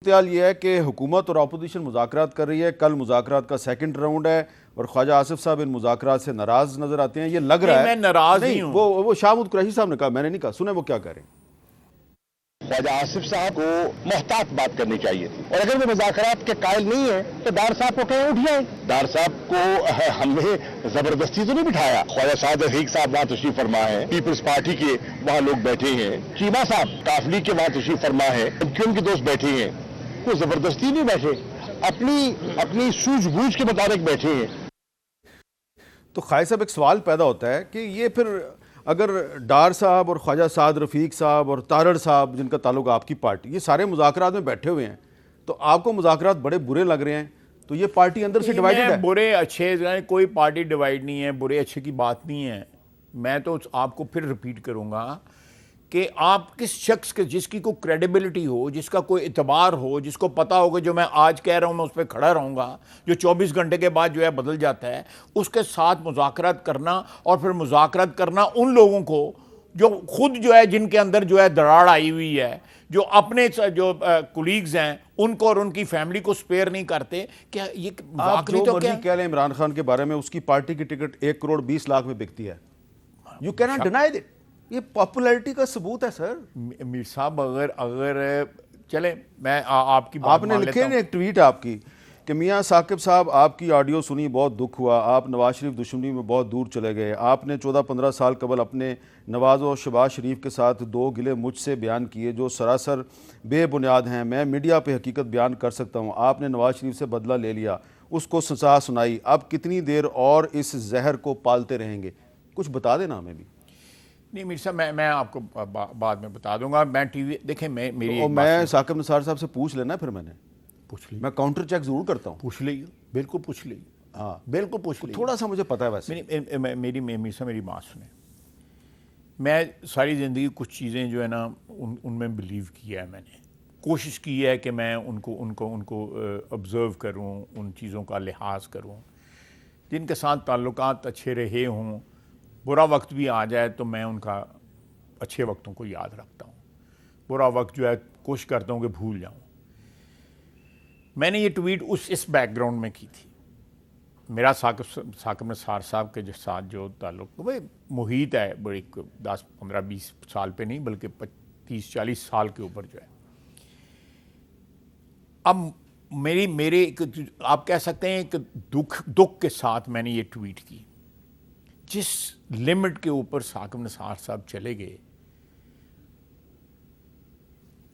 صورتحال یہ ہے کہ حکومت اور اپوزیشن مذاکرات کر رہی ہے. کل مذاکرات کا سیکنڈ راؤنڈ ہے اور خواجہ آصف صاحب ان مذاکرات سے ناراض نظر آتے ہیں. یہ لگ رہا ہے میں ناراض نہیں ہوں. وہ شاہمود قریشی صاحب نے کہا, میں نے نہیں کہا. سنیں وہ کیا کہہ رہے ہیں. خواجہ آصف صاحب کو محتاط بات کرنی چاہیے تھی, اور اگر وہ مذاکرات کے قائل نہیں ہے تو ڈار صاحب کو کہیں اٹھ جائیں. ڈار صاحب کو ہم نے زبردستی تو نہیں بٹھایا. خواجہ سعد رفیق صاحب وہاں تشریف فرما ہے, پیپلز پارٹی کے وہاں لوگ بیٹھے ہیں, چیمہ صاحب کاف لیگ کے وہاں تشریف فرما ہے, ان کے دوست بیٹھے ہیں. کوئی زبردستی نہیں بیٹھے, اپنی سوجھ بوجھ کے مطابق بیٹھے ہیں. تو خواجہ صاحب ایک سوال پیدا ہوتا ہے کہ یہ پھر اگر ڈار صاحب اور خواجہ سعد رفیق صاحب اور تارڑ صاحب جن کا تعلق آپ کی پارٹی, یہ سارے مذاکرات میں بیٹھے ہوئے ہیں, تو آپ کو مذاکرات بڑے برے لگ رہے ہیں, تو یہ پارٹی اندر سے ڈیوائیڈڈ ہے. برے اچھے کوئی پارٹی ڈیوائیڈ نہیں ہے, برے اچھے کی بات نہیں ہے. میں تو آپ کو پھر ریپیٹ کروں گا کہ آپ کس شخص کے جس کی کوئی کریڈیبلٹی ہو, جس کا کوئی اعتبار ہو, جس کو پتا ہوگا جو میں آج کہہ رہا ہوں میں اس پہ کھڑا رہوں گا, جو 24 گھنٹے کے بعد جو ہے بدل جاتا ہے, اس کے ساتھ مذاکرات کرنا, اور پھر مذاکرات کرنا ان لوگوں کو جو خود جو ہے جن کے اندر جو ہے دراڑ آئی ہوئی ہے, جو اپنے جو کولیگز ہیں ان کو اور ان کی فیملی کو سپیئر نہیں کرتے. کیا یہ آپ جو مرضی کہہ لیں عمران خان کے بارے میں, اس کی پارٹی کی ٹکٹ 1 کروڑ 20 لاکھ میں بکتی ہے. You can not deny it. یہ پاپولیرٹی کا ثبوت ہے سر. میر صاحب اگر چلیں میں آپ کی آپ نے لکھے نا ایک ٹویٹ آپ کی کہ میاں ثاقب صاحب آپ کی آڈیو سنی بہت دکھ ہوا, آپ نواز شریف دشمنی میں بہت دور چلے گئے. آپ نے 14-15 سال قبل اپنے نواز و شہباز شریف کے ساتھ 2 گلے مجھ سے بیان کیے جو سراسر بے بنیاد ہیں. میں میڈیا پہ حقیقت بیان کر سکتا ہوں. آپ نے نواز شریف سے بدلہ لے لیا, اس کو سزا سنائی. اب کتنی دیر اور اس زہر کو پالتے رہیں گے؟ کچھ بتا دینا ہمیں بھی. نہیں میر صاحب, میں آپ کو بعد میں بتا دوں گا. میں ٹی وی دیکھیں, میں ثاقب نثار صاحب سے پوچھ لینا, پھر میں نے پوچھ لی, میں کاؤنٹر چیک ضرور کرتا ہوں. پوچھ لئیے, بالکل پوچھ لئیے. ہاں بالکل پوچھ لئیے. تھوڑا سا مجھے پتا ہے ویسے. میری بات سنیں. میں ساری زندگی کچھ چیزیں جو ہے نا ان میں بلیو کیا ہے. میں نے کوشش کی ہے کہ میں ان کو آبزرو کروں, ان چیزوں کا لحاظ کروں جن کے ساتھ تعلقات اچھے رہے ہوں. برا وقت بھی آ جائے تو میں ان کا اچھے وقتوں کو یاد رکھتا ہوں, برا وقت جو ہے کوشش کرتا ہوں کہ بھول جاؤں. میں نے یہ ٹویٹ اس بیک گراؤنڈ میں کی تھی. میرا ثاقب نثار صاحب کے ساتھ جو تعلق محیط ہے, بڑی 10-15-20 سال پہ نہیں بلکہ 30-40 سال کے اوپر جو ہے. اب میرے آپ کہہ سکتے ہیں کہ دکھ کے ساتھ میں نے یہ ٹویٹ کی. جس لمٹ کے اوپر ثاقب نثار صاحب چلے گئے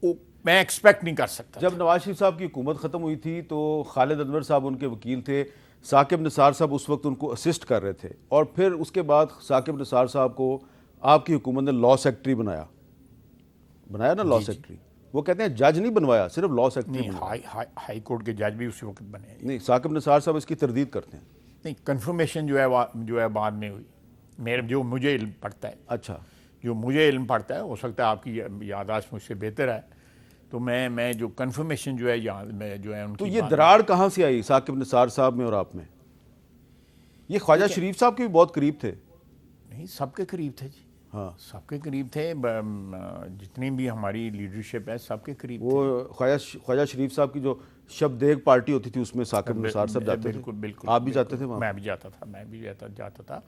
وہ میں ایکسپیکٹ نہیں کر سکتا. جب نواز شریف صاحب کی حکومت ختم ہوئی تھی تو خالد انور صاحب ان کے وکیل تھے, ثاقب نثار صاحب اس وقت ان کو اسسٹ کر رہے تھے, اور پھر اس کے بعد ثاقب نثار صاحب کو آپ کی حکومت نے لاء سیکرٹری بنایا نا. لاء سیکرٹری وہ کہتے ہیں جج نہیں بنوایا, صرف لاء سیکرٹری. ہائی کورٹ کے جج بھی اسی وقت بنے نہیں. ثاقب نثار صاحب اس کی تردید کرتے ہیں. نہیں, کنفرمیشن جو ہے بعد میں ہوئی, جو مجھے علم پڑتا ہے. اچھا, جو مجھے علم پڑتا ہے, ہو سکتا ہے آپ کی یادداشت مجھ سے بہتر ہے, تو میں جو کنفرمیشن جو ہے جو ہے ان کی. تو یہ دراڑ کہاں سے آئی ثاقب نثار صاحب میں اور آپ میں؟ یہ خواجہ شریف صاحب کے بھی بہت قریب تھے. نہیں, سب کے قریب تھے جی. ہاں, سب کے قریب تھے. جتنی بھی ہماری لیڈرشپ ہے سب کے قریب. وہ خواجہ شریف صاحب کی جو شب دیگ پارٹی ہوتی تھی اس میں ثاقب نثار صاحب جاتے تھے. بالکل. آپ بھی جاتے تھے وہاں؟ میں بھی جاتا تھا.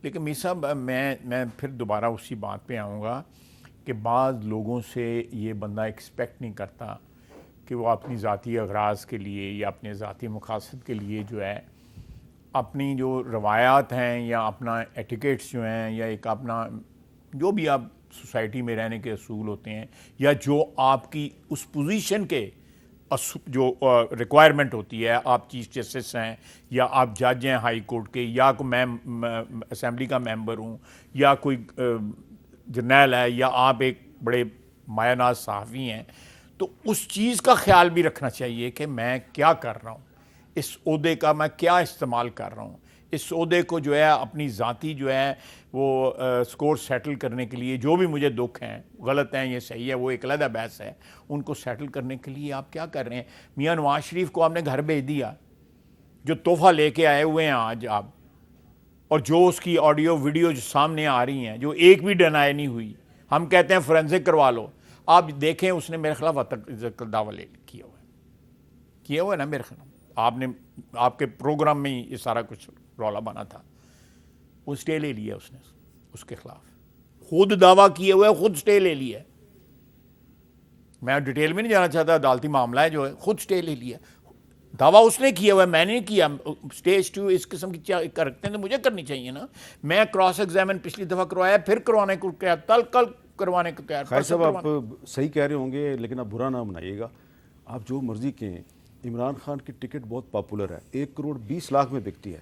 لیکن میر صاحب میں پھر دوبارہ اسی بات پہ آؤں گا کہ بعض لوگوں سے یہ بندہ ایکسپیکٹ نہیں کرتا کہ وہ اپنی ذاتی اغراض کے لیے یا اپنے ذاتی مقاصد کے لیے جو ہے اپنی جو روایات ہیں یا اپنا ایٹیکیٹس جو ہیں یا ایک اپنا جو بھی آپ سوسائٹی میں رہنے کے اصول ہوتے ہیں یا جو آپ کی اس پوزیشن کے جو ریکوائرمنٹ ہوتی ہے, آپ چیف جسٹس ہیں یا آپ جج ہیں ہائی کورٹ کے, یا میں اسمبلی کا ممبر ہوں, یا کوئی جرنیل ہے, یا آپ ایک بڑے مایہ ناز صحافی ہیں, تو اس چیز کا خیال بھی رکھنا چاہیے کہ میں کیا کر رہا ہوں, اس عہدے کا میں کیا استعمال کر رہا ہوں. اس عہدے کو جو ہے اپنی ذاتی جو ہے وہ سکور سیٹل کرنے کے لیے, جو بھی مجھے دکھ ہیں, غلط ہیں, یہ صحیح ہے, وہ ایک علیحدہ بحث ہے, ان کو سیٹل کرنے کے لیے آپ کیا کر رہے ہیں. میاں نواز شریف کو آپ نے گھر بھیج دیا, جو تحفہ لے کے آئے ہوئے ہیں آج آپ, اور جو اس کی آڈیو ویڈیو جو سامنے آ رہی ہیں, جو ایک بھی ڈینائی نہیں ہوئی. ہم کہتے ہیں فورینسک کروا لو, آپ دیکھیں اس نے میرے خلاف دعویٰ کیا ہوا ہے نا میرے خلاف. آپ کے پروگرام میں ہی یہ سارا کچھ رولا بنا تھا. وہ سٹے لے لیا اس نے اس کے خلاف, خود دعویٰ کیے ہوئے, خود سٹے لے لیا. میں ڈیٹیل میں نہیں جانا چاہتا, عدالتی معاملہ ہے جو ہے, خود سٹے لے لیا. دعویٰ اس نے کیا ہوا ہے, میں نے نہیں کیا. سٹیج 2 اس قسم کی کرتے ہیں تو مجھے کرنی چاہیے نا. میں کراس ایگزامن پچھلی دفعہ کروایا, پھر کروانے کو تیار, کل کروانے کو تیار. خیر صاحب آپ صحیح کہہ رہے ہوں گے, لیکن آپ برا نہ منائیے گا. آپ جو مرضی کہیں, عمران خان کی ٹکٹ بہت پاپولر ہے, 1 کروڑ 20 لاکھ میں بکتی ہے.